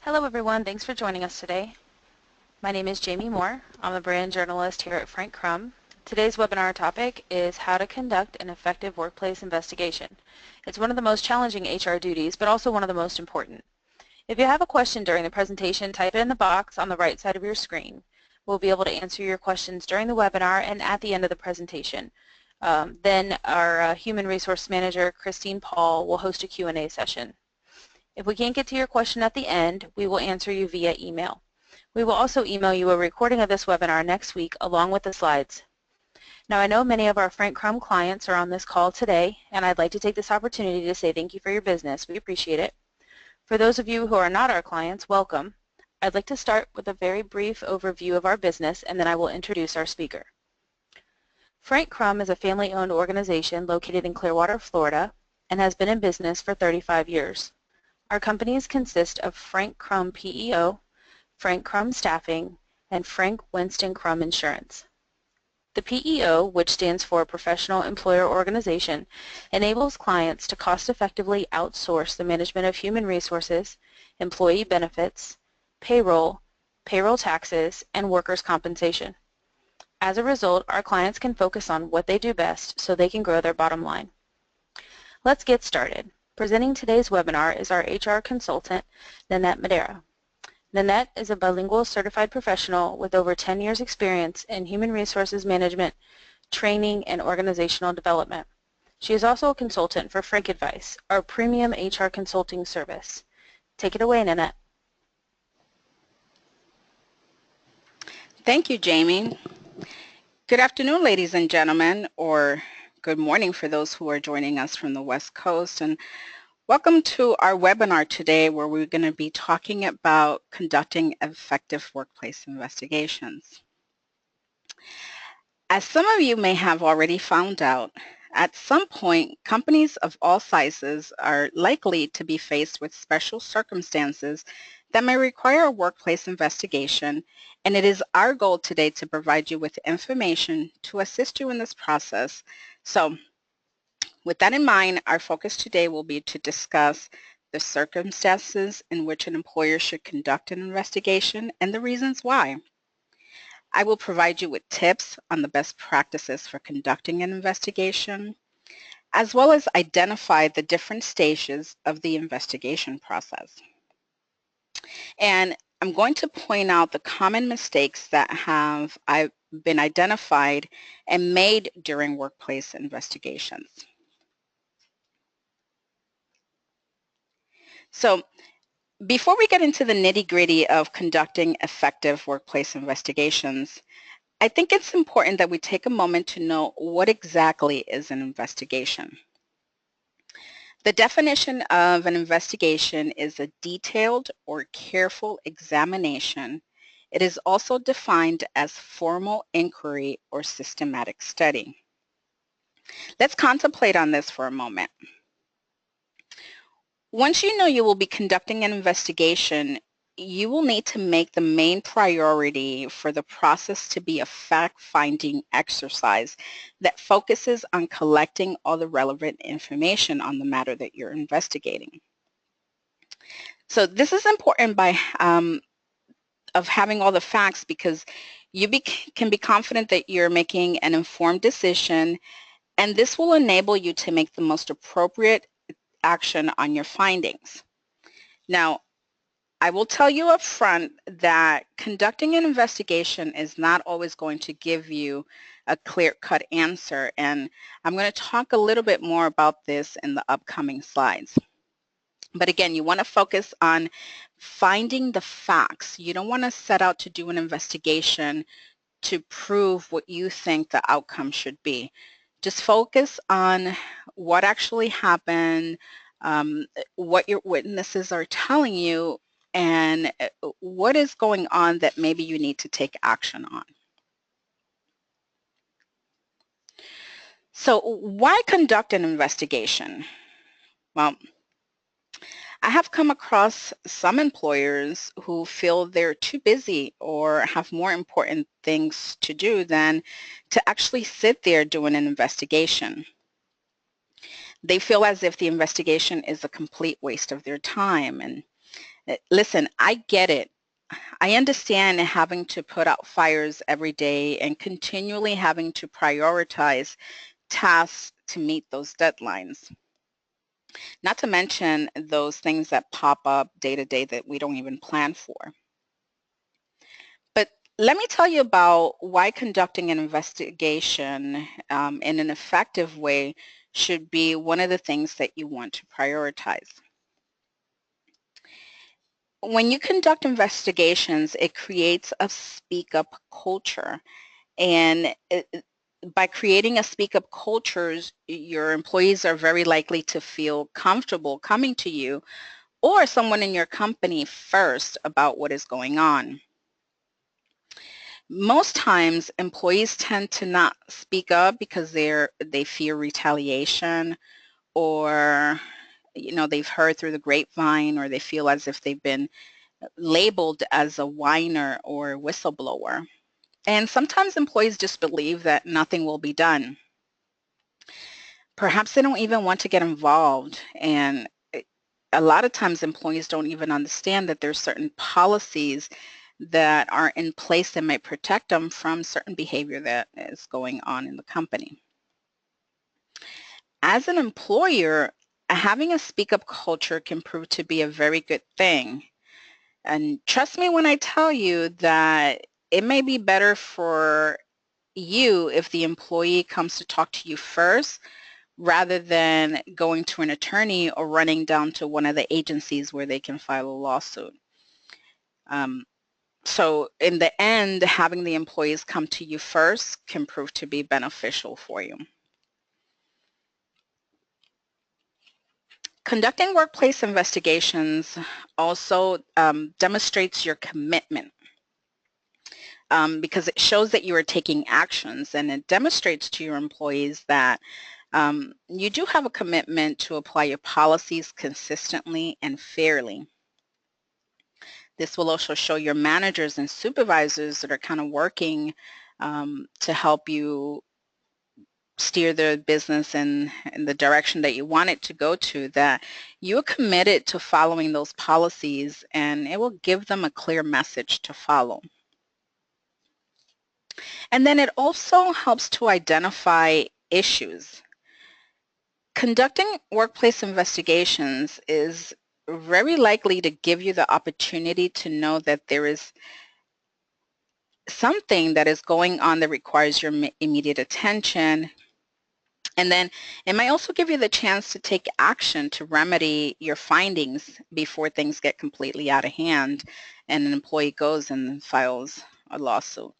Hello everyone, thanks for joining us today. My name is Jamie Moore. I'm a brand journalist here at Frank Crum. Today's webinar topic is how to conduct an effective workplace investigation. It's one of the most challenging HR duties, but also one of the most important. If you have a question during the presentation, type it in the box on the right side of your screen. We'll be able to answer your questions during the webinar and at the end of the presentation. Then our Human Resource Manager, Christine Paul, will host a Q&A session. If we can't get to your question at the end, we will answer you via email. We will also email you a recording of this webinar next week along with the slides. Now I know many of our Frank Crum clients are on this call today, and I'd like to take this opportunity to say thank you for your business. We appreciate it. For those of you who are not our clients, welcome. I'd like to start with a very brief overview of our business, and then I will introduce our speaker. Frank Crum is a family-owned organization located in Clearwater, Florida, and has been in business for 35 years. Our companies consist of Frank Crum PEO, Frank Crum Staffing, and Frank Winston Crum Insurance. The PEO, which stands for Professional Employer Organization, enables clients to cost-effectively outsource the management of human resources, employee benefits, payroll, payroll taxes, and workers' compensation. As a result, our clients can focus on what they do best so they can grow their bottom line. Let's get started. Presenting today's webinar is our HR consultant, Nanette Madera. Nanette is a bilingual certified professional with over 10 years experience in human resources management, training, and organizational development. She is also a consultant for Frank Advice, our premium HR consulting service. Take it away, Nanette. Thank you, Jamie. Good afternoon, ladies and gentlemen, or good morning for those who are joining us from the West Coast. And welcome to our webinar today where we're going to be talking about conducting effective workplace investigations. As some of you may have already found out, at some point, companies of all sizes are likely to be faced with special circumstances that may require a workplace investigation, and it is our goal today to provide you with information to assist you in this process. So, with that in mind, our focus today will be to discuss the circumstances in which an employer should conduct an investigation and the reasons why. I will provide you with tips on the best practices for conducting an investigation, as well as identify the different stages of the investigation process. And I'm going to point out the common mistakes that have been identified and made during workplace investigations. So, before we get into the nitty-gritty of conducting effective workplace investigations, I think it's important that we take a moment to know what exactly is an investigation. The definition of an investigation is a detailed or careful examination. It is also defined as formal inquiry or systematic study. Let's contemplate on this for a moment. Once you know you will be conducting an investigation, you will need to make the main priority for the process to be a fact-finding exercise that focuses on collecting all the relevant information on the matter that you're investigating. So this is important of having all the facts because you can be confident that you're making an informed decision, and this will enable you to make the most appropriate action on your findings. Now, I will tell you up front that conducting an investigation is not always going to give you a clear-cut answer, and I'm going to talk a little bit more about this in the upcoming slides. But again, you want to focus on finding the facts. You don't want to set out to do an investigation to prove what you think the outcome should be. Just focus on what actually happened, what your witnesses are telling you, and what is going on that maybe you need to take action on. So why conduct an investigation? Well, I have come across some employers who feel they're too busy or have more important things to do than to actually sit there doing an investigation. They feel as if the investigation is a complete waste of their time, and Listen, I get it. I understand having to put out fires every day and continually having to prioritize tasks to meet those deadlines. Not to mention those things that pop up day to day that we don't even plan for. But let me tell you about why conducting an investigation in an effective way should be one of the things that you want to prioritize. When you conduct investigations, it creates a speak-up culture. And by creating a speak-up culture, your employees are very likely to feel comfortable coming to you or someone in your company first about what is going on. Most times, employees tend to not speak up because they fear retaliation, or they've heard through the grapevine, or they feel as if they've been labeled as a whiner or whistleblower. And sometimes employees just believe that nothing will be done. Perhaps they don't even want to get involved, and a lot of times employees don't even understand that there's certain policies that are in place that might protect them from certain behavior that is going on in the company. As an employer, having a speak-up culture can prove to be a very good thing. And trust me when I tell you that it may be better for you if the employee comes to talk to you first rather than going to an attorney or running down to one of the agencies where they can file a lawsuit. So in the end, having the employees come to you first can prove to be beneficial for you. Conducting workplace investigations also demonstrates your commitment because it shows that you are taking actions, and it demonstrates to your employees that you do have a commitment to apply your policies consistently and fairly. This will also show your managers and supervisors that are kind of working to help you steer the business in the direction that you want it to go to, that you're committed to following those policies, and it will give them a clear message to follow. And then it also helps to identify issues. Conducting workplace investigations is very likely to give you the opportunity to know that there is something that is going on that requires your immediate attention. And then it might also give you the chance to take action to remedy your findings before things get completely out of hand and an employee goes and files a lawsuit.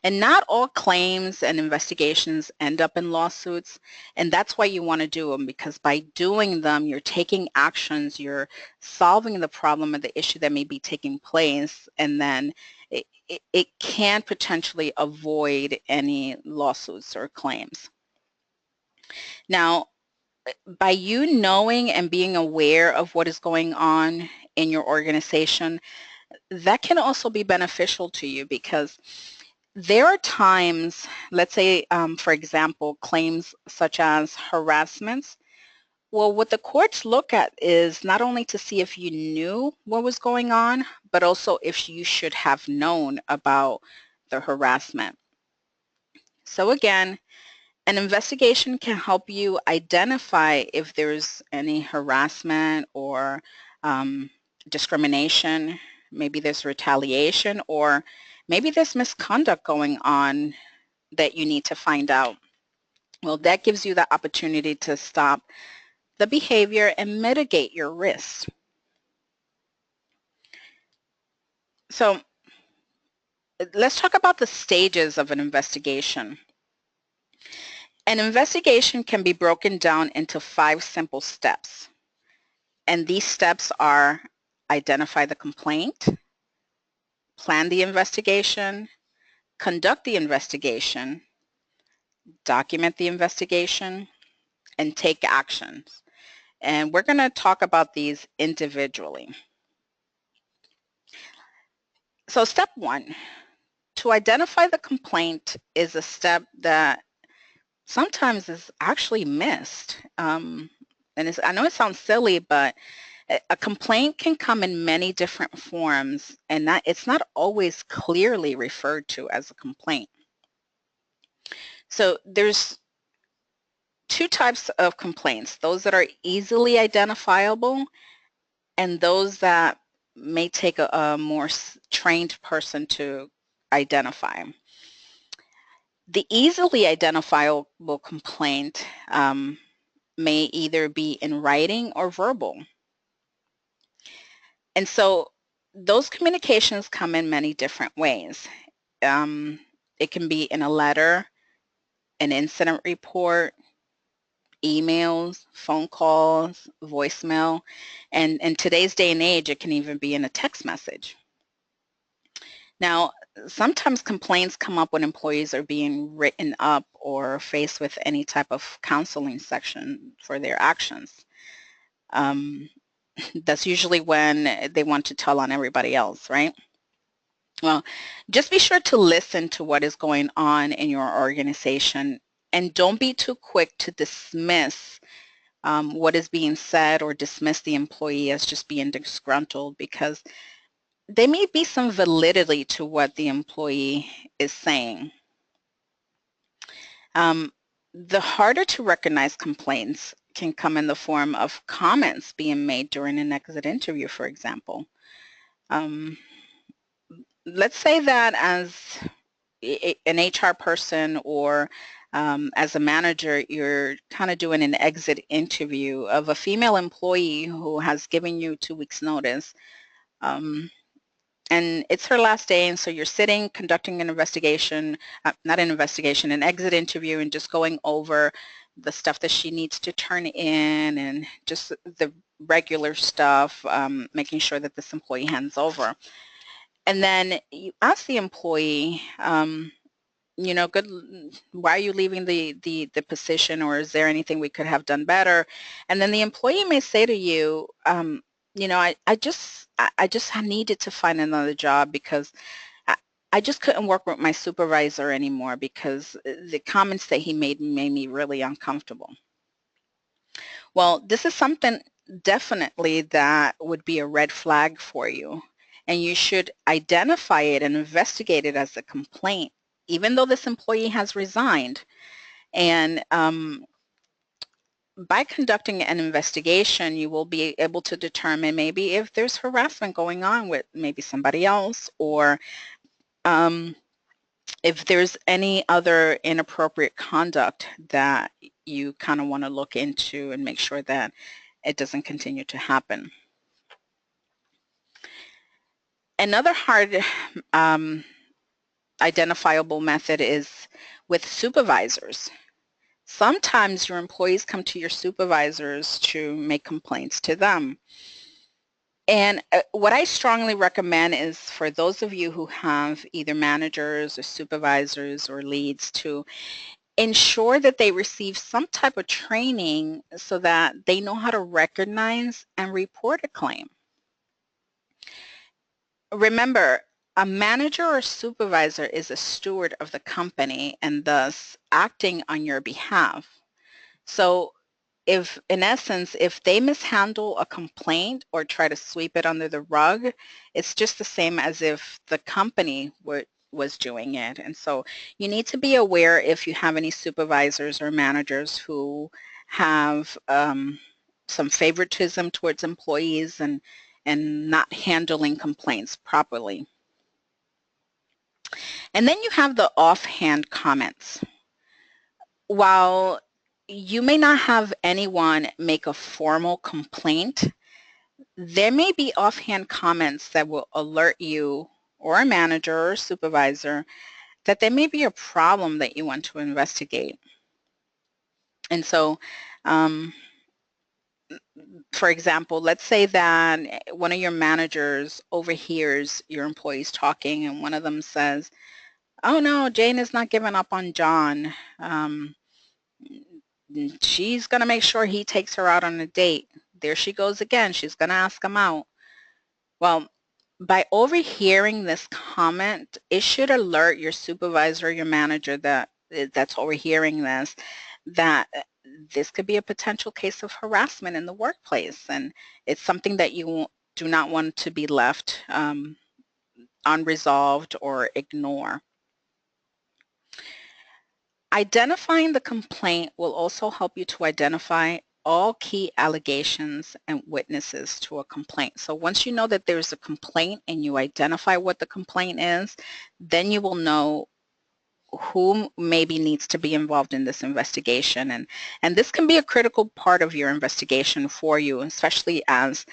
And not all claims and investigations end up in lawsuits, and that's why you want to do them, because by doing them, you're taking actions, you're solving the problem or the issue that may be taking place, and then it can potentially avoid any lawsuits or claims. Now, by you knowing and being aware of what is going on in your organization, that can also be beneficial to you, because there are times, let's say, for example, claims such as harassments. Well, what the courts look at is not only to see if you knew what was going on, but also if you should have known about the harassment. So again, an investigation can help you identify if there's any harassment or discrimination. Maybe there's retaliation, or maybe there's misconduct going on that you need to find out. Well, that gives you the opportunity to stop the behavior and mitigate your risk. So let's talk about the stages of an investigation. An investigation can be broken down into 5 simple steps. And these steps are: identify the complaint, plan the investigation, conduct the investigation, document the investigation, and take actions. And we're going to talk about these individually. So step 1, to identify the complaint, is a step that sometimes is actually missed. And I know it sounds silly, but A complaint can come in many different forms, and that it's not always clearly referred to as a complaint. So there's two types of complaints, those that are easily identifiable and those that may take a more trained person to identify. The easily identifiable complaint may either be in writing or verbal. And so those communications come in many different ways. It can be in a letter, an incident report, emails, phone calls, voicemail, and in today's day and age, it can even be in a text message. Now, sometimes complaints come up when employees are being written up or faced with any type of counseling section for their actions. That's usually when they want to tell on everybody else, right? Well, just be sure to listen to what is going on in your organization and don't be too quick to dismiss what is being said or dismiss the employee as just being disgruntled, because there may be some validity to what the employee is saying. The harder to recognize complaints can come in the form of comments being made during an exit interview, for example. Let's say that as an HR person or as a manager, you're kind of doing an exit interview of a female employee who has given you 2 weeks notice. And it's her last day, and so you're sitting conducting an investigation, not an investigation, an exit interview, and just going over the stuff that she needs to turn in and just the regular stuff, making sure that this employee hands over. And then you ask the employee, you know, why are you leaving the position, or is there anything we could have done better? And then the employee may say to you, you know, I just needed to find another job because I just couldn't work with my supervisor anymore because the comments that he made me really uncomfortable. Well, this is something definitely that would be a red flag for you, and you should identify it and investigate it as a complaint, even though this employee has resigned. And by conducting an investigation, you will be able to determine maybe if there's harassment going on with maybe somebody else, or if there's any other inappropriate conduct that you kind of want to look into and make sure that it doesn't continue to happen. Another hard identifiable method is with supervisors. Sometimes your employees come to your supervisors to make complaints to them. And what I strongly recommend is for those of you who have either managers or supervisors or leads to ensure that they receive some type of training so that they know how to recognize and report a claim. Remember, a manager or supervisor is a steward of the company and thus acting on your behalf. So if, in essence, if they mishandle a complaint or try to sweep it under the rug, it's just the same as if the company was doing it. And so you need to be aware if you have any supervisors or managers who have some favoritism towards employees and not handling complaints properly. And then you have the offhand comments. While you may not have anyone make a formal complaint, there may be offhand comments that will alert you or a manager or supervisor that there may be a problem that you want to investigate. And so, for example, let's say that one of your managers overhears your employees talking and one of them says, "Oh no, Jane is not giving up on John. She's going to make sure he takes her out on a date. There she goes again. She's going to ask him out." Well, by overhearing this comment, it should alert your supervisor or your manager that's overhearing this, that this could be a potential case of harassment in the workplace, and it's something that you do not want to be left unresolved or ignore. Identifying the complaint will also help you to identify all key allegations and witnesses to a complaint. So once you know that there's a complaint and you identify what the complaint is, then you will know who maybe needs to be involved in this investigation. And this can be a critical part of your investigation for you, especially as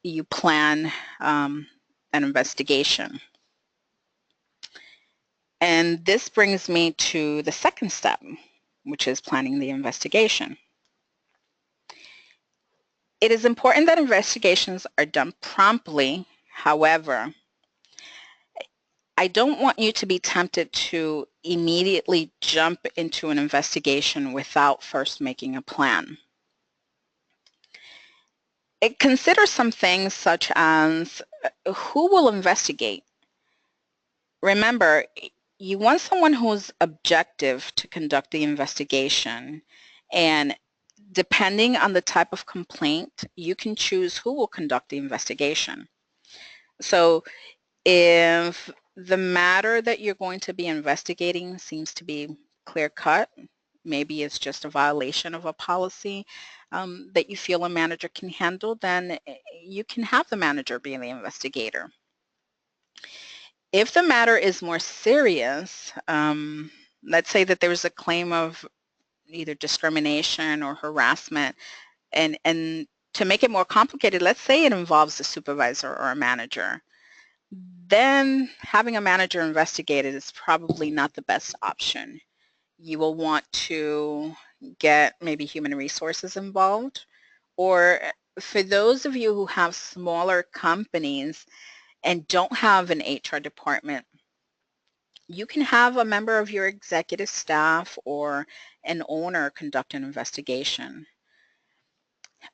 you plan an investigation. And this brings me to the second step, which is planning the investigation. It is important that investigations are done promptly. However, I don't want you to be tempted to immediately jump into an investigation without first making a plan. Consider some things such as who will investigate. Remember, you want someone who's objective to conduct the investigation, and depending on the type of complaint, you can choose who will conduct the investigation. So if the matter that you're going to be investigating seems to be clear-cut, maybe it's just a violation of a policy that you feel a manager can handle, then you can have the manager be the investigator. If the matter is more serious, let's say that there's a claim of either discrimination or harassment, and to make it more complicated, let's say it involves a supervisor or a manager, then having a manager investigate it is probably not the best option. You will want to get maybe human resources involved, or for those of you who have smaller companies and don't have an HR department, you can have a member of your executive staff or an owner conduct an investigation.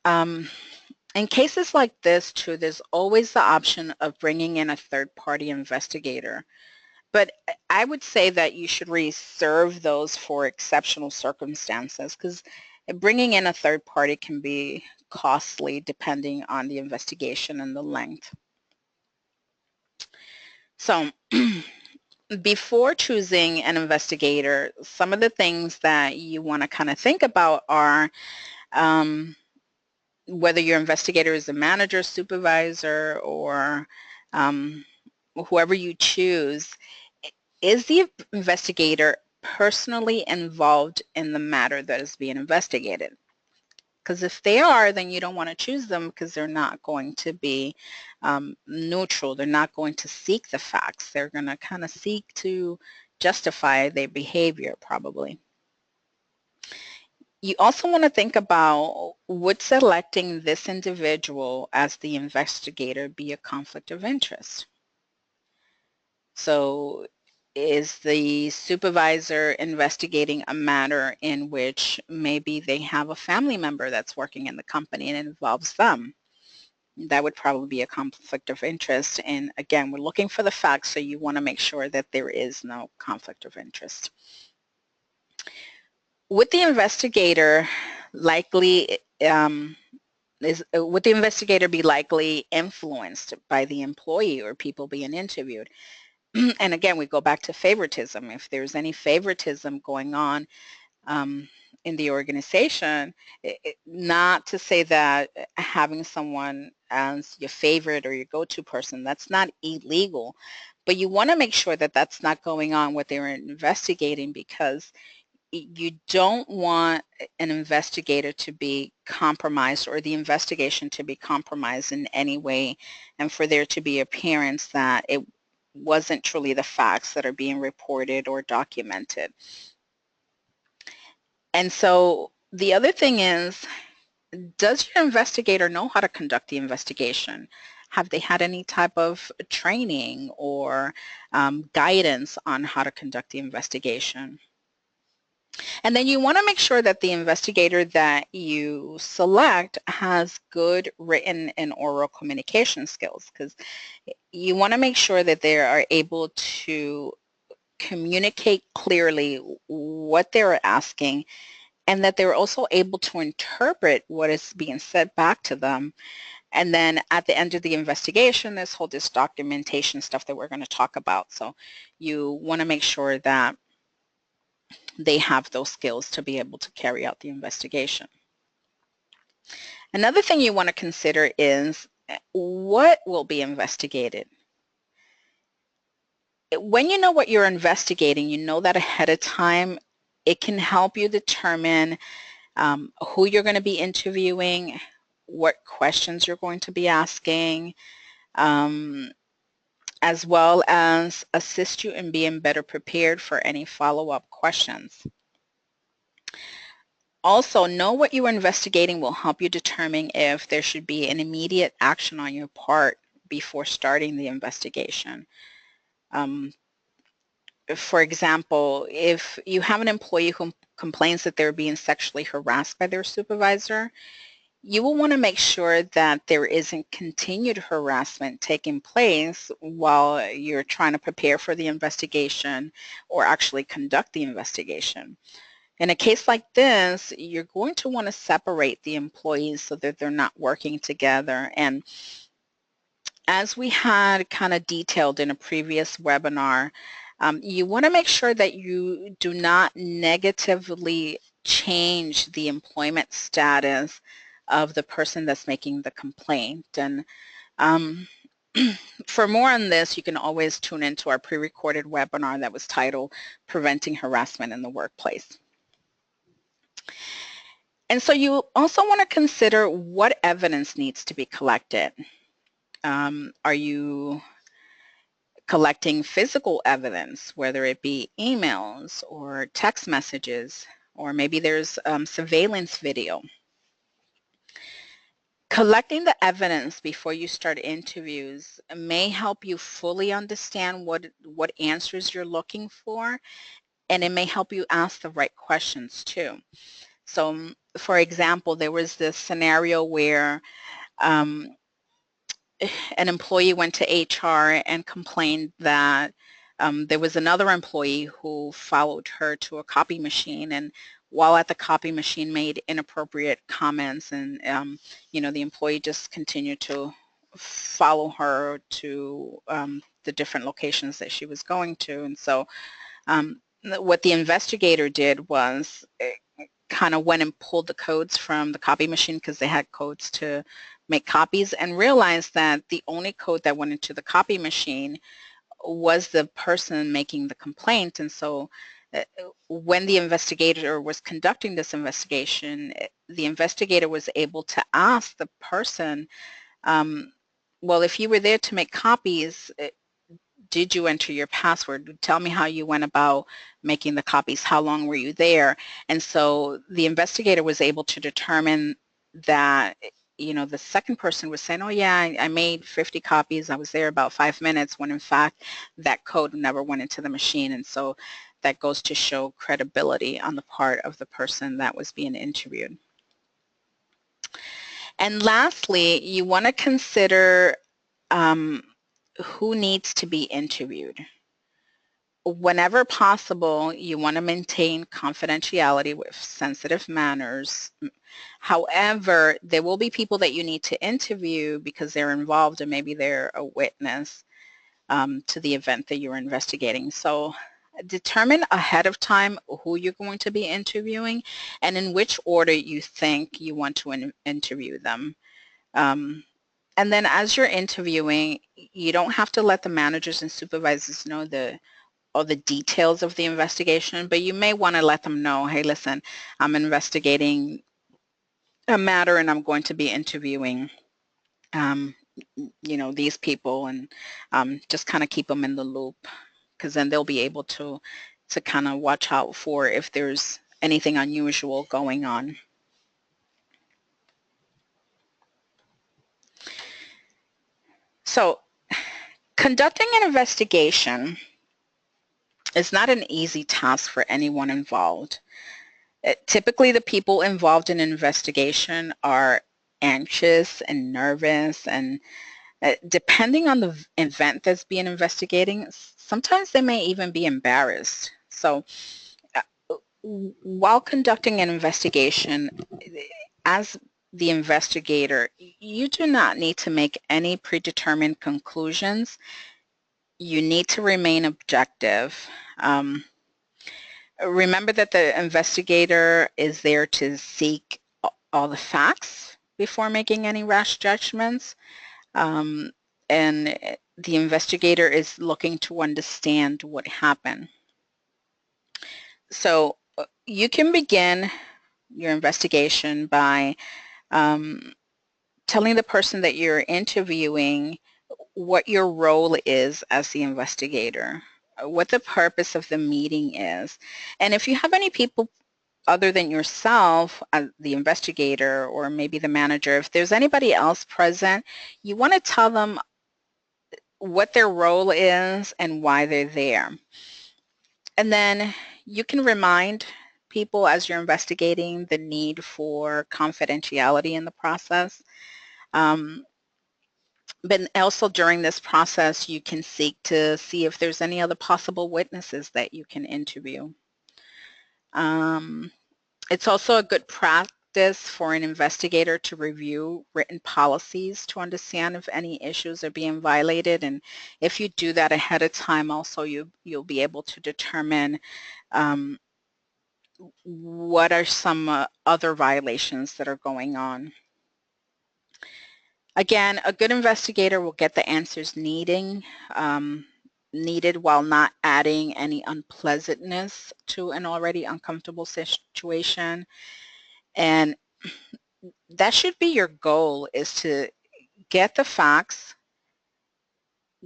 In cases like this too, there's always the option of bringing in a third-party investigator. But I would say that you should reserve those for exceptional circumstances, because bringing in a third party can be costly depending on the investigation and the length. So before choosing an investigator, some of the things that you want to kind of think about are whether your investigator is a manager, supervisor, or whoever you choose. Is the investigator personally involved in the matter that is being investigated? Because if they are, then you don't want to choose them, because they're not going to be neutral. They're not going to seek the facts. They're going to kind of seek to justify their behavior, probably. You also want to think about, would selecting this individual as the investigator be a conflict of interest? So is the supervisor investigating a matter in which maybe they have a family member that's working in the company and it involves them? That would probably be a conflict of interest. And again, we're looking for the facts, so you want to make sure that there is no conflict of interest. Would the investigator likely would the investigator be likely influenced by the employee or people being interviewed? And again, we go back to favoritism. If there's any favoritism going on in the organization, not to say that having someone as your favorite or your go-to person, that's not illegal, but you want to make sure that that's not going on what they're investigating, because you don't want an investigator to be compromised or the investigation to be compromised in any way, and for there to be appearance that it wasn't truly the facts that are being reported or documented. And so the other thing is, does your investigator know how to conduct the investigation? Have they had any type of training or guidance on how to conduct the investigation? And then you want to make sure that the investigator that you select has good written and oral communication skills, because you want to make sure that they are able to communicate clearly what they're asking and that they're also able to interpret what is being said back to them. And then at the end of the investigation, there's whole this documentation stuff that we're going to talk about. So you want to make sure that they have those skills to be able to carry out the investigation. Another thing you want to consider is what will be investigated. When you know what you're investigating, you know that ahead of time, it can help you determine who you're going to be interviewing, what questions you're going to be asking, as well as assist you in being better prepared for any follow-up questions. Also, know what you are investigating will help you determine if there should be an immediate action on your part before starting the investigation. For example, if you have an employee who complains that they're being sexually harassed by their supervisor, you will want to make sure that there isn't continued harassment taking place while you're trying to prepare for the investigation or actually conduct the investigation. In a case like this, you're going to want to separate the employees so that they're not working together. And as we had kind of detailed in a previous webinar, you want to make sure that you do not negatively change the employment status of the person that's making the complaint. And for more on this, you can always tune into our pre-recorded webinar that was titled Preventing Harassment in the Workplace. And so you also want to consider what evidence needs to be collected. Are you collecting physical evidence, whether it be emails or text messages, or maybe there's surveillance video? Collecting the evidence before you start interviews may help you fully understand what answers you're looking for, and it may help you ask the right questions too. So, for example, there was this scenario where an employee went to HR and complained that there was another employee who followed her to a copy machine, and while at the copy machine made inappropriate comments, and the employee just continued to follow her to the different locations that she was going to. And so what the investigator did was kind of went and pulled the codes from the copy machine, because they had codes to make copies, and realized that the only code that went into the copy machine was the person making the complaint. And so when the investigator was conducting this investigation, the investigator was able to ask the person, well, if you were there to make copies, did you enter your password? Tell me how you went about making the copies. How long were you there? And so the investigator was able to determine that, the second person was saying, oh yeah, I made 50 copies. I was there about 5 minutes, when in fact that code never went into the machine. And so that goes to show credibility on the part of the person that was being interviewed. And lastly, you want to consider who needs to be interviewed. Whenever possible, you want to maintain confidentiality with sensitive manners. However, there will be people that you need to interview because they're involved, and maybe they're a witness to the event that you're investigating. So determine ahead of time who you're going to be interviewing and in which order you think you want to interview them. And then as you're interviewing, you don't have to let the managers and supervisors know all the details of the investigation, but you may want to let them know, hey, listen, I'm investigating a matter and I'm going to be interviewing these people, and just kind of keep them in the loop, because then they'll be able to kind of watch out for if there's anything unusual going on. So conducting an investigation is not an easy task for anyone involved. Typically, the people involved in an investigation are anxious and nervous, and depending on the event that's being investigating, sometimes they may even be embarrassed. So while conducting an investigation, as the investigator, you do not need to make any predetermined conclusions. You need to remain objective. Remember that the investigator is there to seek all the facts before making any rash judgments. And the investigator is looking to understand what happened. So you can begin your investigation by telling the person that you're interviewing what your role is as the investigator, what the purpose of the meeting is. And if you have any people other than yourself, the investigator or maybe the manager, if there's anybody else present, you want to tell them what their role is and why they're there. And then you can remind people as you're investigating the need for confidentiality in the process. But also during this process, you can seek to see if there's any other possible witnesses that you can interview. It's also a good practice for an investigator to review written policies to understand if any issues are being violated. And if you do that ahead of time, also you'll be able to determine what are some other violations that are going on. Again, a good investigator will get the answers needed while not adding any unpleasantness to an already uncomfortable situation. And that should be your goal, is to get the facts,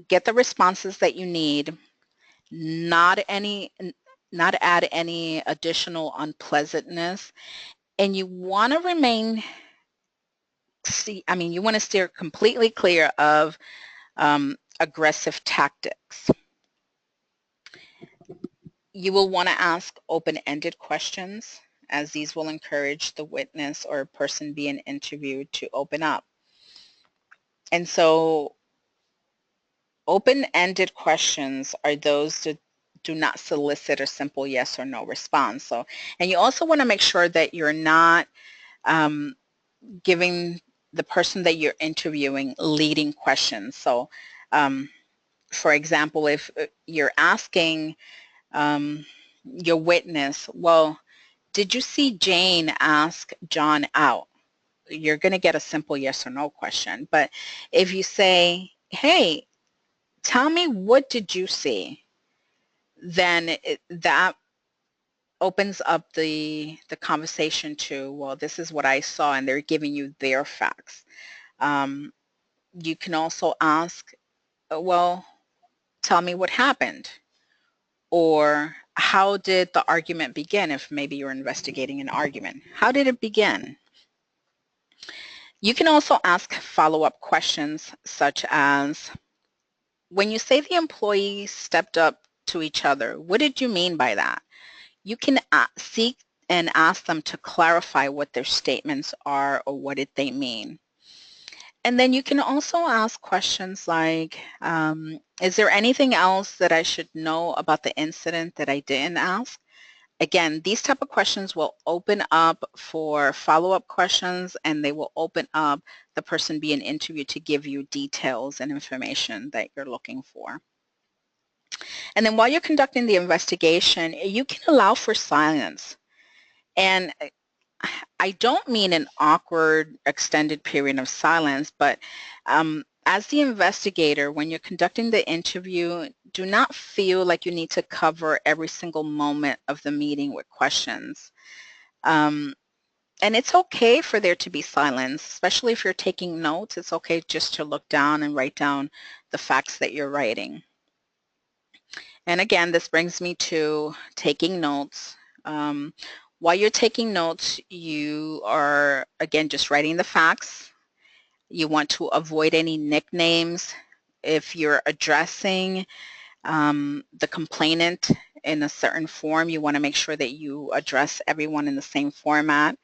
get the responses that you need, not add any additional unpleasantness. And you want to you want to steer completely clear of aggressive tactics. You will want to ask open-ended questions, as these will encourage the witness or person being interviewed to open up. And so open-ended questions are those that do not solicit a simple yes or no response. So, and you also want to make sure that you're not giving the person that you're interviewing leading questions. So, for example, if you're asking your witness, well, did you see Jane ask John out? You're going to get a simple yes or no question. But if you say, hey, tell me, what did you see? Then that opens up the conversation to, well, this is what I saw, and they're giving you their facts. You can also ask, well, tell me what happened. Or how did the argument begin, if maybe you're investigating an argument? How did it begin? You can also ask follow-up questions such as, when you say the employees stepped up to each other, what did you mean by that? You can seek and ask them to clarify what their statements are or what did they mean. And then you can also ask questions like, is there anything else that I should know about the incident that I didn't ask? Again, these type of questions will open up for follow-up questions, and they will open up the person being interviewed to give you details and information that you're looking for. And then while you're conducting the investigation, you can allow for silence. And I don't mean an awkward extended period of silence, but as the investigator, when you're conducting the interview, do not feel like you need to cover every single moment of the meeting with questions. And it's okay for there to be silence, especially if you're taking notes. It's okay just to look down and write down the facts that you're writing. And again, this brings me to taking notes. While you're taking notes, you are, again, just writing the facts. You want to avoid any nicknames. If you're addressing the complainant in a certain form, you want to make sure that you address everyone in the same format.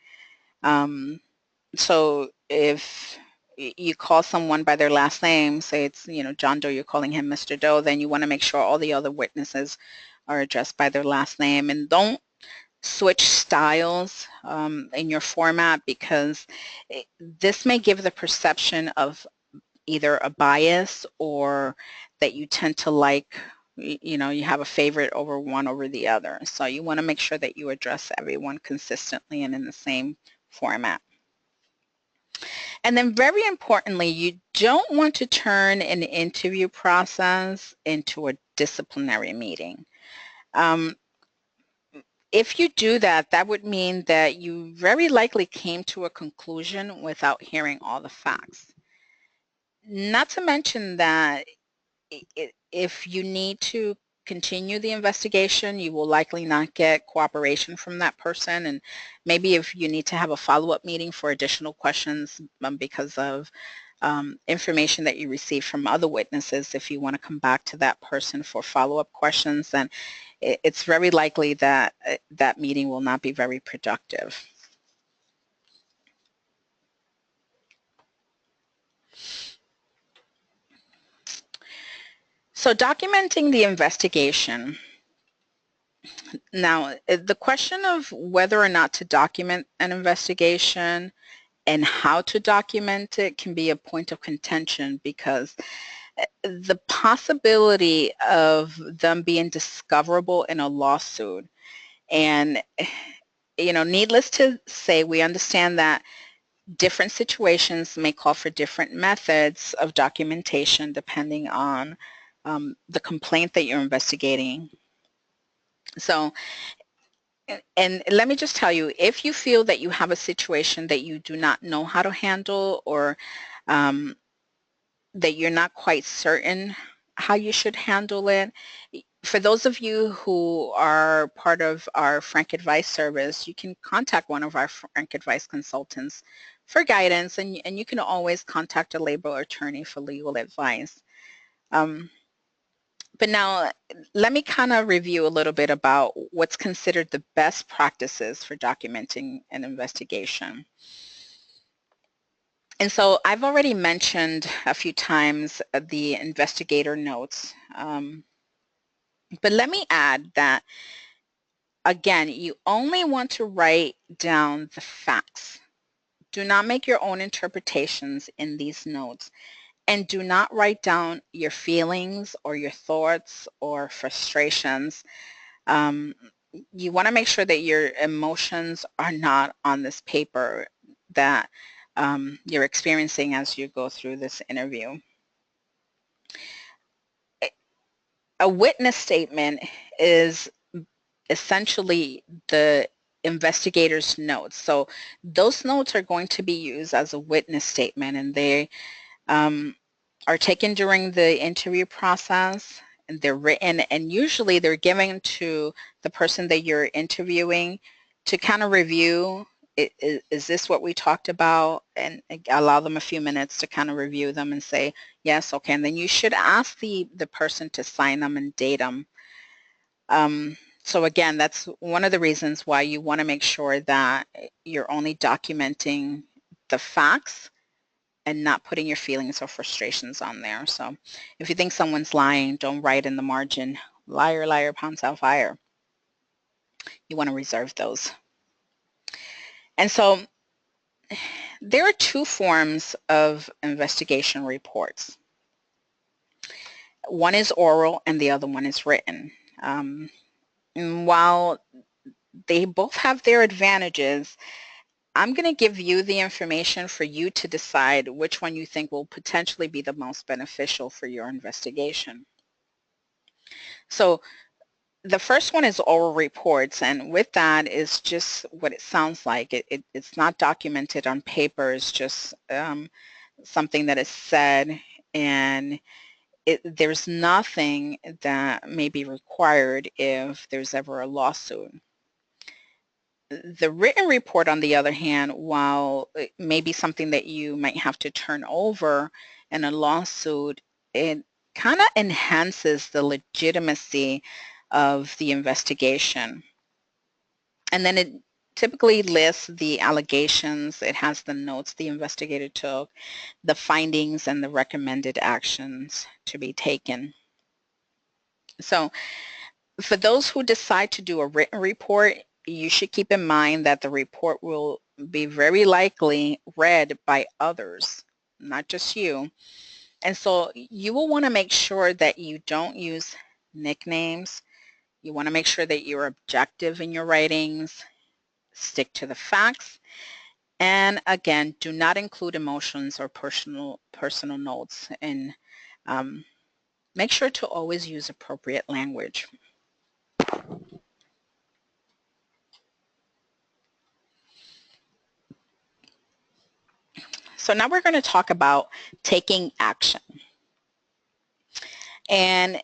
So if you call someone by their last name, say it's, John Doe, you're calling him Mr. Doe, then you want to make sure all the other witnesses are addressed by their last name. And don't switch styles in your format, because this may give the perception of either a bias or that you tend to like, you know, you have a favorite over one over the other. So you want to make sure that you address everyone consistently and in the same format. And then very importantly, you don't want to turn an interview process into a disciplinary meeting. If you do that, that would mean that you very likely came to a conclusion without hearing all the facts. Not to mention that if you need to continue the investigation, you will likely not get cooperation from that person. And maybe if you need to have a follow-up meeting for additional questions because of information that you receive from other witnesses, if you want to come back to that person for follow-up questions, then it's very likely that that meeting will not be very productive. So documenting the investigation. Now, the question of whether or not to document an investigation and how to document it can be a point of contention, because the possibility of them being discoverable in a lawsuit, and you know, needless to say, we understand that different situations may call for different methods of documentation depending on the complaint that you're investigating. So, and let me just tell you, if you feel that you have a situation that you do not know how to handle, or that you're not quite certain how you should handle it, for those of you who are part of our Frank Advice service, you can contact one of our Frank Advice consultants for guidance, and you can always contact a labor attorney for legal advice. But now let me kind of review a little bit about what's considered the best practices for documenting an investigation. And so I've already mentioned a few times the investigator notes. But let me add that, again, you only want to write down the facts. Do not make your own interpretations in these notes. And do not write down your feelings or your thoughts or frustrations. You want to make sure that your emotions are not on this paper that you're experiencing as you go through this interview. A witness statement is essentially the investigator's notes. So those notes are going to be used as a witness statement, and they are taken during the interview process, and they're written, and usually they're given to the person that you're interviewing to kind of review, is this what we talked about, and allow them a few minutes to kind of review them and say, yes, okay, and then you should ask the person to sign them and date them. So again, that's one of the reasons why you want to make sure that you're only documenting the facts and not putting your feelings or frustrations on there. So if you think someone's lying, don't write in the margin, liar, liar, pound out fire. You want to reserve those. And so there are two forms of investigation reports. One is oral and the other one is written. And while they both have their advantages, I'm going to give you the information for you to decide which one you think will potentially be the most beneficial for your investigation. So the first one is oral reports, and with that is just what it sounds like. It's not documented on paper, it's just something that is said, and there's nothing that may be required if there's ever a lawsuit. The written report, on the other hand, while it may be something that you might have to turn over in a lawsuit, it kind of enhances the legitimacy of the investigation. And then it typically lists the allegations, it has the notes the investigator took, the findings, and the recommended actions to be taken. So for those who decide to do a written report, you should keep in mind that the report will be very likely read by others, not just you. And so you will want to make sure that you don't use nicknames. You want to make sure that you're objective in your writings, stick to the facts, and again, do not include emotions or personal notes, and make sure to always use appropriate language. So now we're going to talk about taking action. And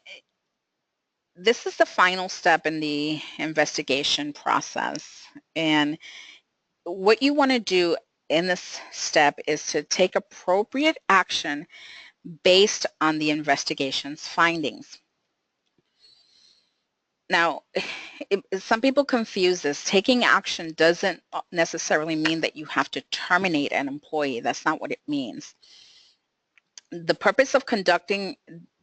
this is the final step in the investigation process. And what you want to do in this step is to take appropriate action based on the investigation's findings. Now, some people confuse this. Taking action doesn't necessarily mean that you have to terminate an employee. That's not what it means. The purpose of conducting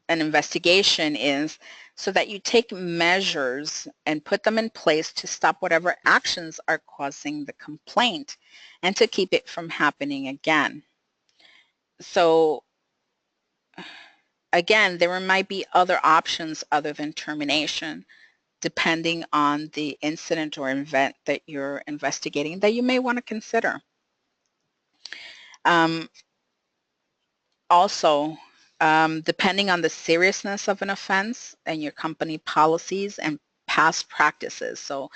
an investigation is so that you take measures and put them in place to stop whatever actions are causing the complaint and to keep it from happening again. So again, there might be other options other than termination, depending on the incident or event that you're investigating that you may want to consider. Also, depending on the seriousness of an offense and your company policies and past practices. So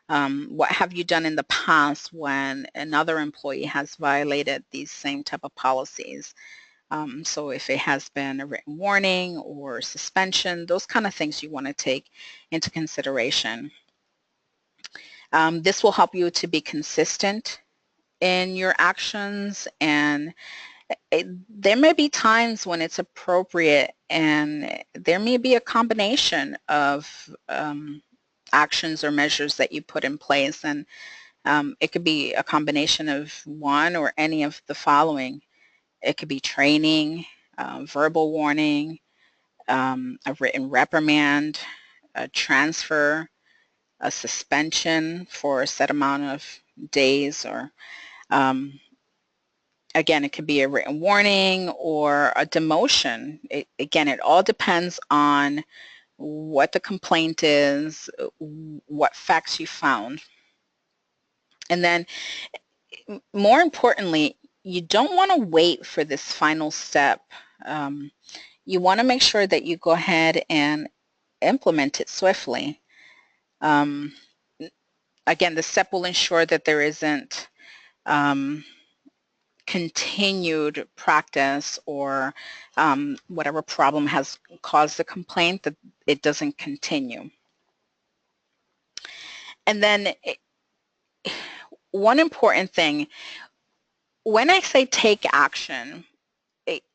what have you done in the past when another employee has violated these same type of policies? So if it has been a written warning or suspension, those kind of things you want to take into consideration. This will help you to be consistent in your actions, and there may be times when it's appropriate, and there may be a combination of actions or measures that you put in place, and it could be a combination of one or any of the following. It could be training, verbal warning, a written reprimand, a transfer, a suspension for a set amount of days, or again, it could be a written warning or a demotion. Again, it all depends on what the complaint is, what facts you found. And then more importantly, you don't want to wait for this final step. You want to make sure that you go ahead and implement it swiftly. Again, the step will ensure that there isn't continued practice or whatever problem has caused the complaint, that it doesn't continue. And then one important thing, when I say take action,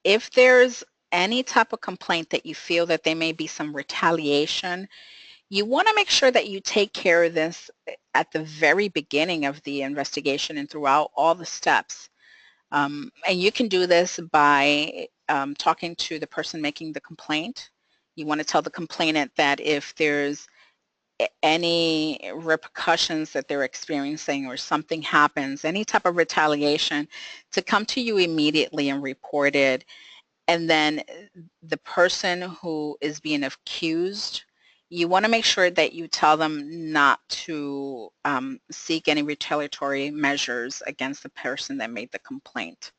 if there's any type of complaint that you feel that there may be some retaliation, you want to make sure that you take care of this at the very beginning of the investigation and throughout all the steps. And you can do this by talking to the person making the complaint. You want to tell the complainant that if there's any repercussions that they're experiencing or something happens, any type of retaliation, to come to you immediately and report it. And then the person who is being accused, you want to make sure that you tell them not to seek any retaliatory measures against the person that made the complaint.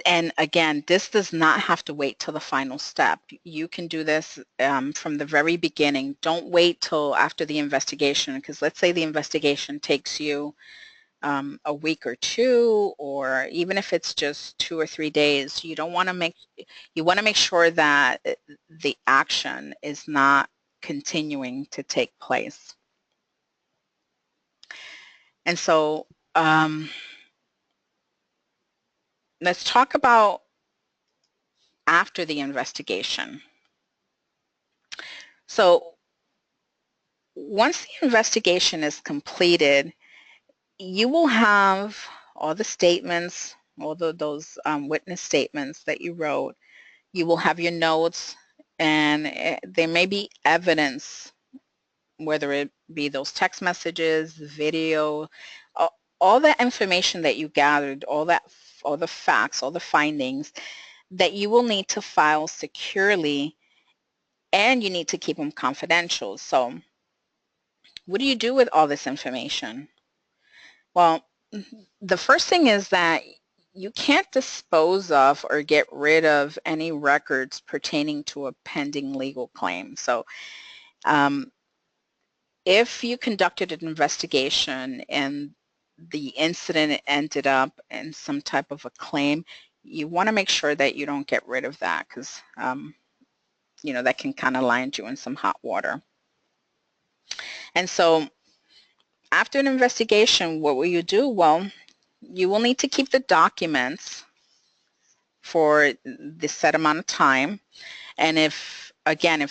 And again, this does not have to wait till the final step. You can do this from the very beginning. Don't wait till after the investigation, because let's say the investigation takes you a week or two, or even if it's just 2 or 3 days, you want to make sure that the action is not continuing to take place. And so let's talk about after the investigation. So once the investigation is completed, you will have all the statements, all those witness statements that you wrote. You will have your notes, and there may be evidence whether it be those text messages, video, all that information that you gathered, all the facts, all the findings that you will need to file securely, and you need to keep them confidential. So what do you do with all this information? Well, the first thing is that you can't dispose of or get rid of any records pertaining to a pending legal claim. So if you conducted an investigation and the incident ended up in some type of a claim, you want to make sure that you don't get rid of that, because that can kind of land you in some hot water. And so after an investigation, what will you do? Well, you will need to keep the documents for the set amount of time. And if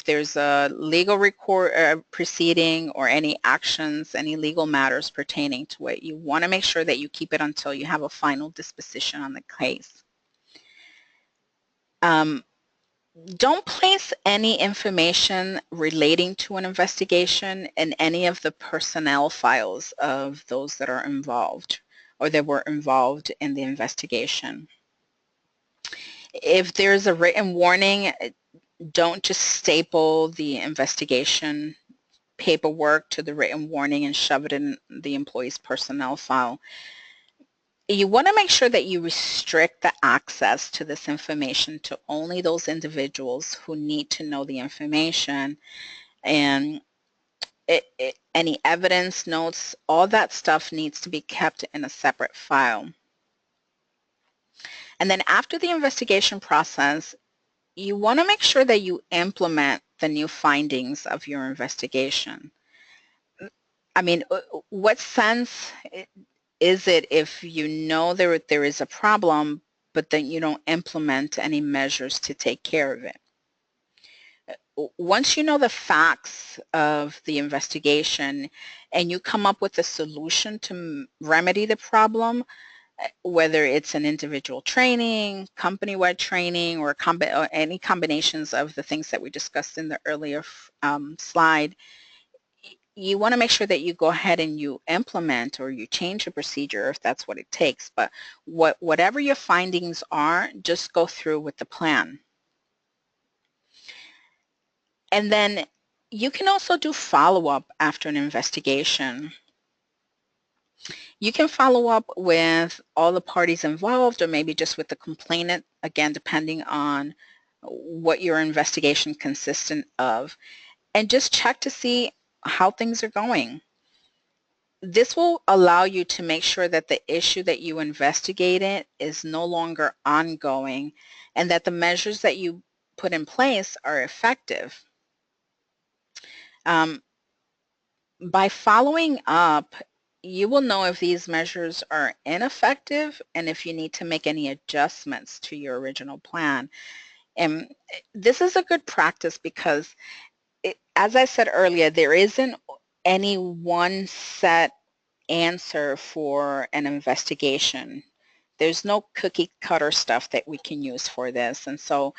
there's a legal proceeding or any actions, any legal matters pertaining to it, you want to make sure that you keep it until you have a final disposition on the case. Don't place any information relating to an investigation in any of the personnel files of those that are involved or that were involved in the investigation. If there's a written warning, don't just staple the investigation paperwork to the written warning and shove it in the employee's personnel file. You want to make sure that you restrict the access to this information to only those individuals who need to know the information, and any evidence, notes, all that stuff needs to be kept in a separate file. And then after the investigation process, you want to make sure that you implement the new findings of your investigation. I mean, what sense is it if you know there is a problem, but then you don't implement any measures to take care of it? Once you know the facts of the investigation and you come up with a solution to remedy the problem, whether it's an individual training, company-wide training, or any combinations of the things that we discussed in the earlier slide, you want to make sure that you go ahead and you implement or you change a procedure if that's what it takes. But whatever your findings are, just go through with the plan. And then you can also do follow-up after an investigation. You can follow up with all the parties involved or maybe just with the complainant, again, depending on what your investigation consisted of, and just check to see how things are going. This will allow you to make sure that the issue that you investigated is no longer ongoing and that the measures that you put in place are effective. By following up, you will know if these measures are ineffective and if you need to make any adjustments to your original plan. And this is a good practice because, as I said earlier, there isn't any one set answer for an investigation. There's no cookie cutter stuff that we can use for this. And so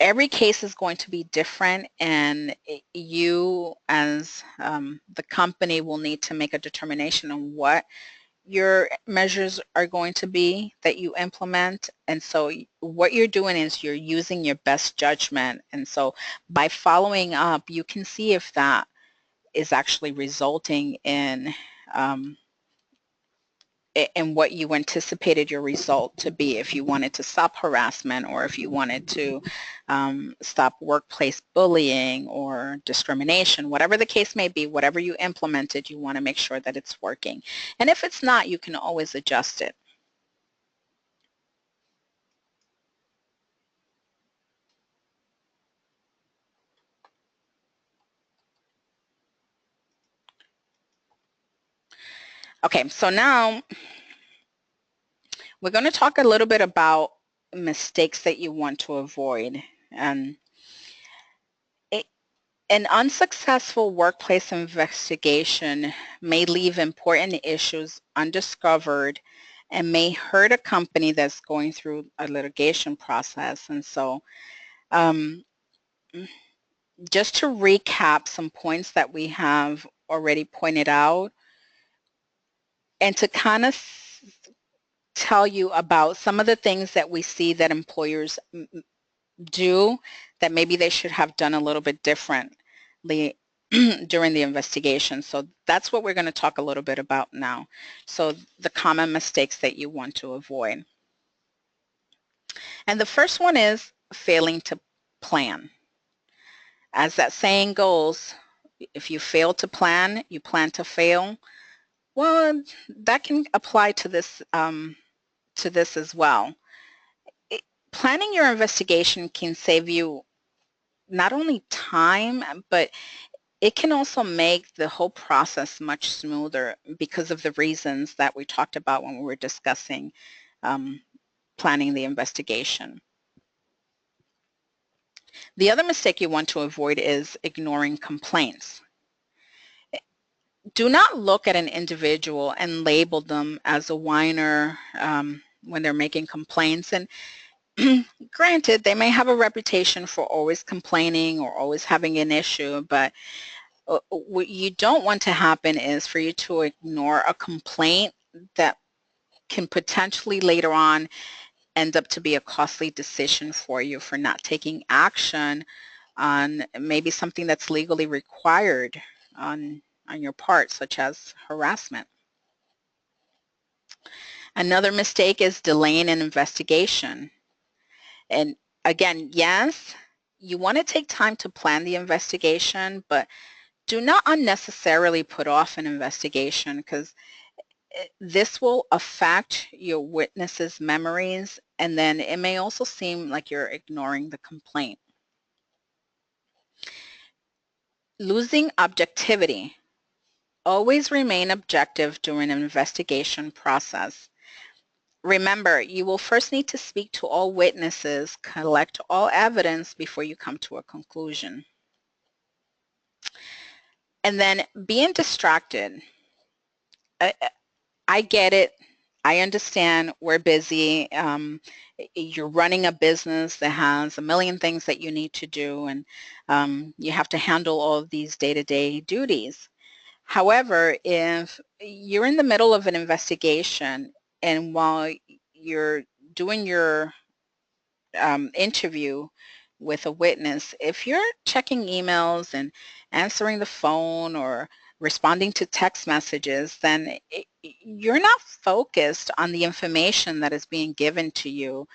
every case is going to be different, and you as the company will need to make a determination on what your measures are going to be that you implement. And so what you're doing is you're using your best judgment. And so by following up, you can see if that is actually resulting in what you anticipated your result to be, if you wanted to stop harassment or if you wanted to stop workplace bullying or discrimination. Whatever the case may be, whatever you implemented, you want to make sure that it's working. And if it's not, you can always adjust it. Okay, so now we're going to talk a little bit about mistakes that you want to avoid. An unsuccessful workplace investigation may leave important issues undiscovered and may hurt a company that's going through a litigation process. And so just to recap some points that we have already pointed out, and to kind of tell you about some of the things that we see that employers do that maybe they should have done a little bit differently during the investigation. So that's what we're going to talk a little bit about now. So the common mistakes that you want to avoid. And the first one is failing to plan. As that saying goes, if you fail to plan, you plan to fail. Well, that can apply to this as well. Planning your investigation can save you not only time, but it can also make the whole process much smoother because of the reasons that we talked about when we were discussing planning the investigation. The other mistake you want to avoid is ignoring complaints. Do not look at an individual and label them as a whiner when they're making complaints. And granted, they may have a reputation for always complaining or always having an issue, but what you don't want to happen is for you to ignore a complaint that can potentially later on end up to be a costly decision for you for not taking action on maybe something that's legally required on your part, such as harassment. Another mistake is delaying an investigation. And again, yes, you want to take time to plan the investigation, but do not unnecessarily put off an investigation, because this will affect your witnesses' memories, and then it may also seem like you're ignoring the complaint. Losing objectivity. Always remain objective during an investigation process. Remember, you will first need to speak to all witnesses, collect all evidence before you come to a conclusion. And then being distracted. I get it. I understand we're busy. You're running a business that has a million things that you need to do, and you have to handle all of these day-to-day duties. However, if you're in the middle of an investigation and while you're doing your interview with a witness, if you're checking emails and answering the phone or responding to text messages, then you're not focused on the information that is being given to you,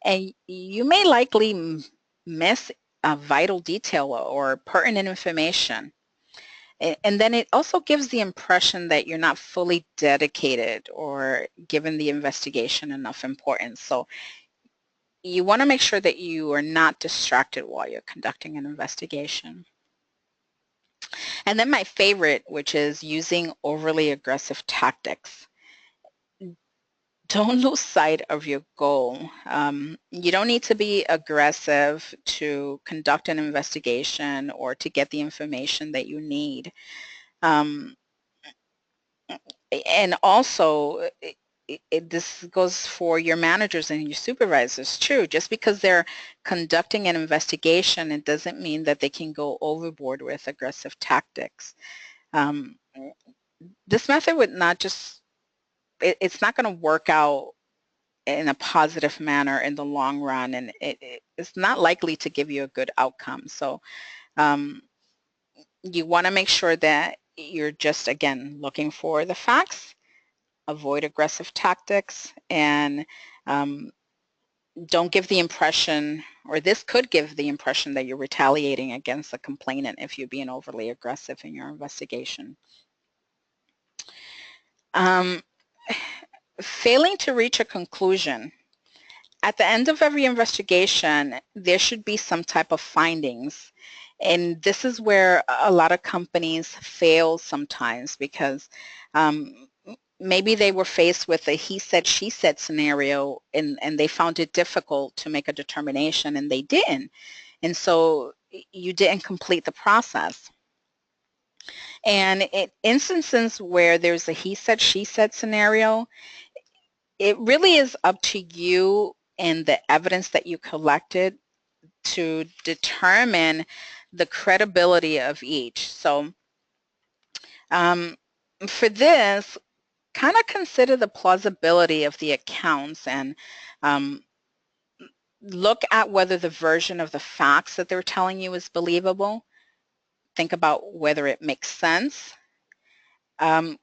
and you may likely miss a vital detail or pertinent information. And then it also gives the impression that you're not fully dedicated or given the investigation enough importance. So you want to make sure that you are not distracted while you're conducting an investigation. And then my favorite, which is using overly aggressive tactics. Don't lose sight of your goal. You don't need to be aggressive to conduct an investigation or to get the information that you need. And also, this goes for your managers and your supervisors too. Just because they're conducting an investigation, it doesn't mean that they can go overboard with aggressive tactics. This method would not just, it's not going to work out in a positive manner in the long run, and it's not likely to give you a good outcome. So you want to make sure that you're just, again, looking for the facts, avoid aggressive tactics, and don't give the impression, or this could give the impression, that you're retaliating against the complainant if you're being overly aggressive in your investigation. Failing to reach a conclusion. At the end of every investigation, there should be some type of findings. And this is where a lot of companies fail sometimes, because maybe they were faced with a he said, she said scenario, and they found it difficult to make a determination, and they didn't. And so you didn't complete the process. And in instances where there's a he said, she said scenario, it really is up to you and the evidence that you collected to determine the credibility of each. So for this, kind of consider the plausibility of the accounts and look at whether the version of the facts that they're telling you is believable. Think about whether it makes sense.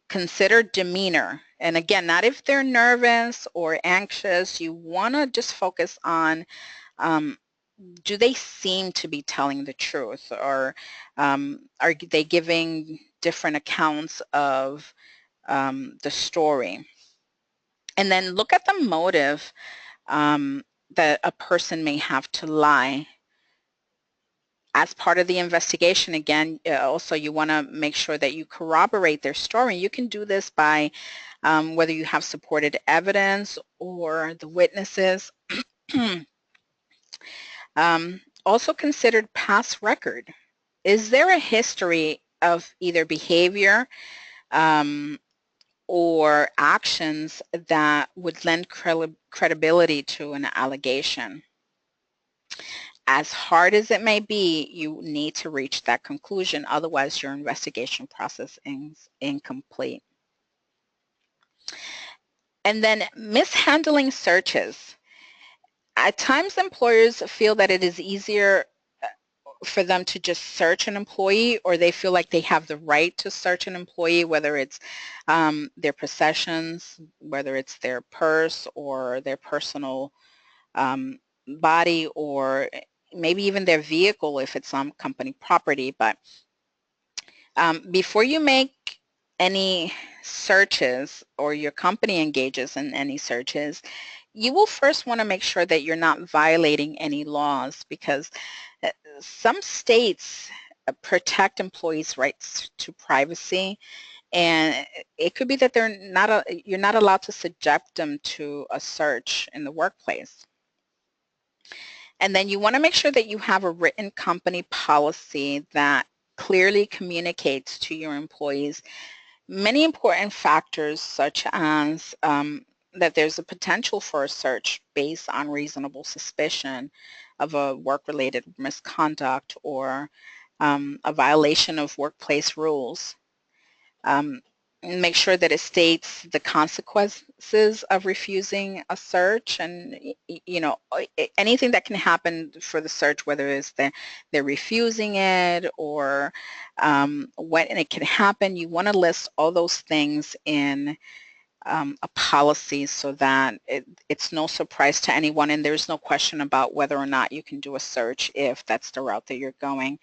Consider demeanor. And again, not if they're nervous or anxious. You want to just focus on do they seem to be telling the truth, or are they giving different accounts of the story? And then look at the motive that a person may have to lie. As part of the investigation, again, also you want to make sure that you corroborate their story. You can do this by whether you have supported evidence or the witnesses. Also considered past record. Is there a history of either behavior or actions that would lend credibility to an allegation? As hard as it may be, you need to reach that conclusion. Otherwise, your investigation process is incomplete. And then mishandling searches. At times, employers feel that it is easier for them to just search an employee, or they feel like they have the right to search an employee, whether it's their possessions, whether it's their purse or their personal body, or maybe even their vehicle if it's on company property. But before you make any searches or your company engages in any searches, you will first want to make sure that you're not violating any laws, because some states protect employees' rights to privacy, and it could be that you're not allowed to subject them to a search in the workplace. And then you want to make sure that you have a written company policy that clearly communicates to your employees many important factors, such as that there's a potential for a search based on reasonable suspicion of a work-related misconduct or a violation of workplace rules. Make sure that it states the consequences of refusing a search, and anything that can happen for the search, whether it's they're refusing it or when it can happen. You want to list all those things in a policy so that it's no surprise to anyone, and there's no question about whether or not you can do a search if that's the route that you're going.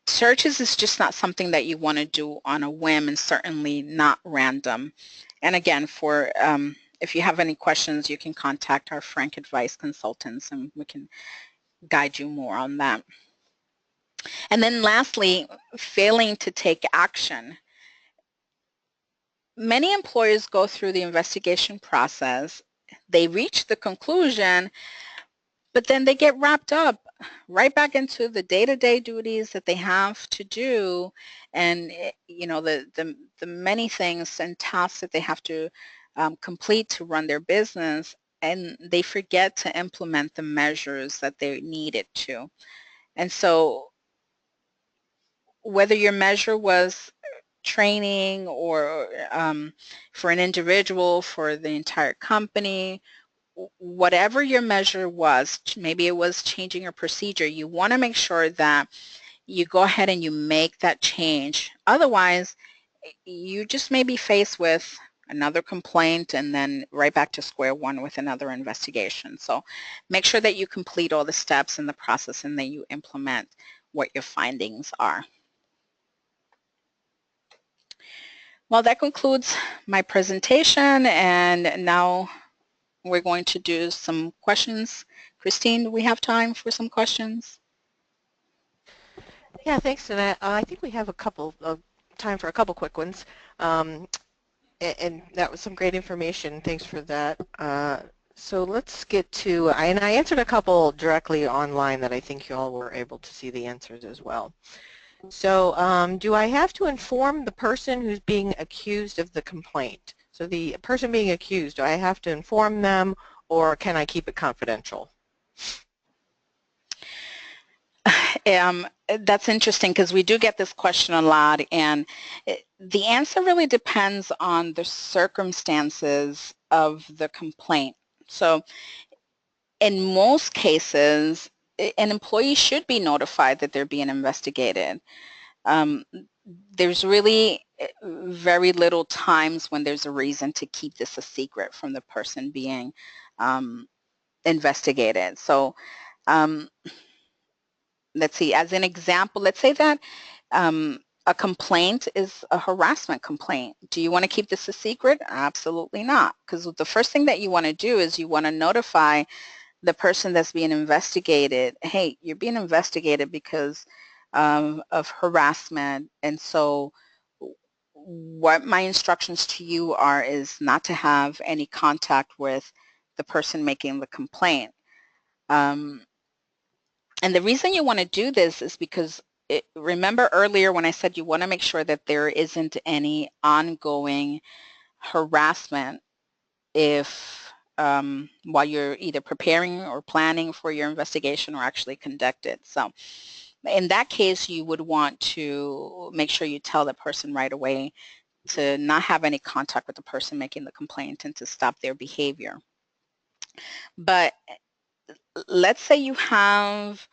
Searches is just not something that you want to do on a whim, and certainly not random. And again, if you have any questions, you can contact our Frank Advice consultants and we can guide you more on that. And then lastly, failing to take action. Many employers go through the investigation process, they reach the conclusion, but then they get wrapped up right back into the day-to-day duties that they have to do, and the many things and tasks that they have to complete to run their business, and they forget to implement the measures that they needed to. And so whether your measure was training or for an individual, for the entire company, whatever your measure was, maybe it was changing your procedure, you want to make sure that you go ahead and you make that change. Otherwise, you just may be faced with another complaint and then right back to square one with another investigation. So make sure that you complete all the steps in the process and that you implement what your findings are. Well, that concludes my presentation, and now we're going to do some questions. Christine, do we have time for some questions? Yeah, thanks, Annette. I think we have time for a couple quick ones. And that was some great information. Thanks for that. So let's get to, and I answered a couple directly online that I think you all were able to see the answers as well. So do I have to inform the person who's being accused of the complaint? So the person being accused, do I have to inform them, or can I keep it confidential? That's interesting because we do get this question a lot, and the answer really depends on the circumstances of the complaint. So in most cases, an employee should be notified that they're being investigated. There's really very little times when there's a reason to keep this a secret from the person being investigated. So let's see, as an example, let's say that a complaint is a harassment complaint. Do you want to keep this a secret? Absolutely not, because the first thing that you want to do is you want to notify the person that's being investigated, hey, you're being investigated because of harassment, and so what my instructions to you are is not to have any contact with the person making the complaint. And the reason you want to do this is because remember earlier when I said you want to make sure that there isn't any ongoing harassment if while you're either preparing or planning for your investigation or actually conduct it. So in that case, you would want to make sure you tell the person right away to not have any contact with the person making the complaint and to stop their behavior. But let's say you have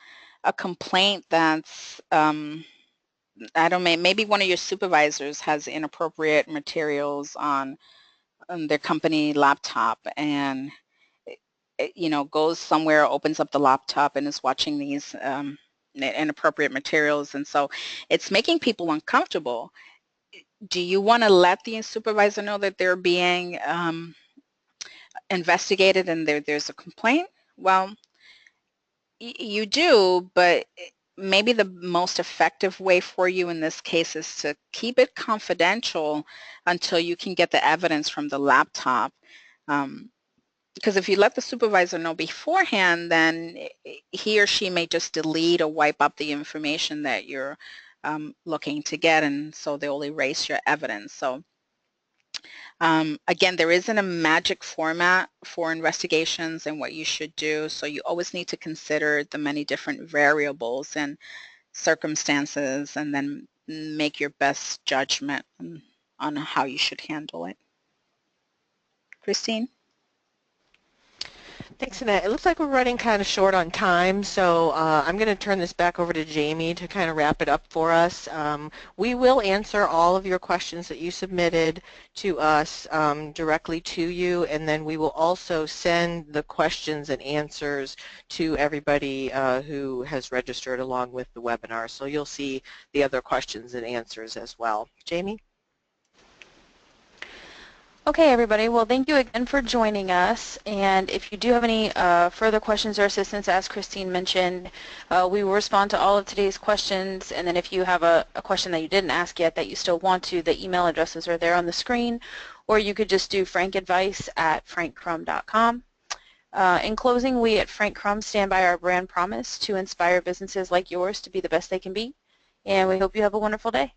a complaint that's, I don't know, maybe one of your supervisors has inappropriate materials on their company laptop, and you know, goes somewhere, opens up the laptop and is watching these inappropriate materials, and so it's making people uncomfortable. Do you want to let the supervisor know that they're being investigated and there's a complaint? Well, you do, but maybe the most effective way for you in this case is to keep it confidential until you can get the evidence from the laptop. Because if you let the supervisor know beforehand, then he or she may just delete or wipe up the information that you're looking to get, and so they'll erase your evidence. So again, there isn't a magic format for investigations and what you should do, so you always need to consider the many different variables and circumstances and then make your best judgment on how you should handle it. Christine? Thanks, Annette. It looks like we're running kind of short on time, so I'm going to turn this back over to Jamie to kind of wrap it up for us. We will answer all of your questions that you submitted to us directly to you, and then we will also send the questions and answers to everybody who has registered along with the webinar. So you'll see the other questions and answers as well. Jamie? Okay, everybody. Well, thank you again for joining us. And if you do have any further questions or assistance, as Christine mentioned, we will respond to all of today's questions. And then if you have a question that you didn't ask yet that you still want to, the email addresses are there on the screen. Or you could just do frankadvice@frankcrum.com. In closing, we at Frank Crum stand by our brand promise to inspire businesses like yours to be the best they can be. And we hope you have a wonderful day.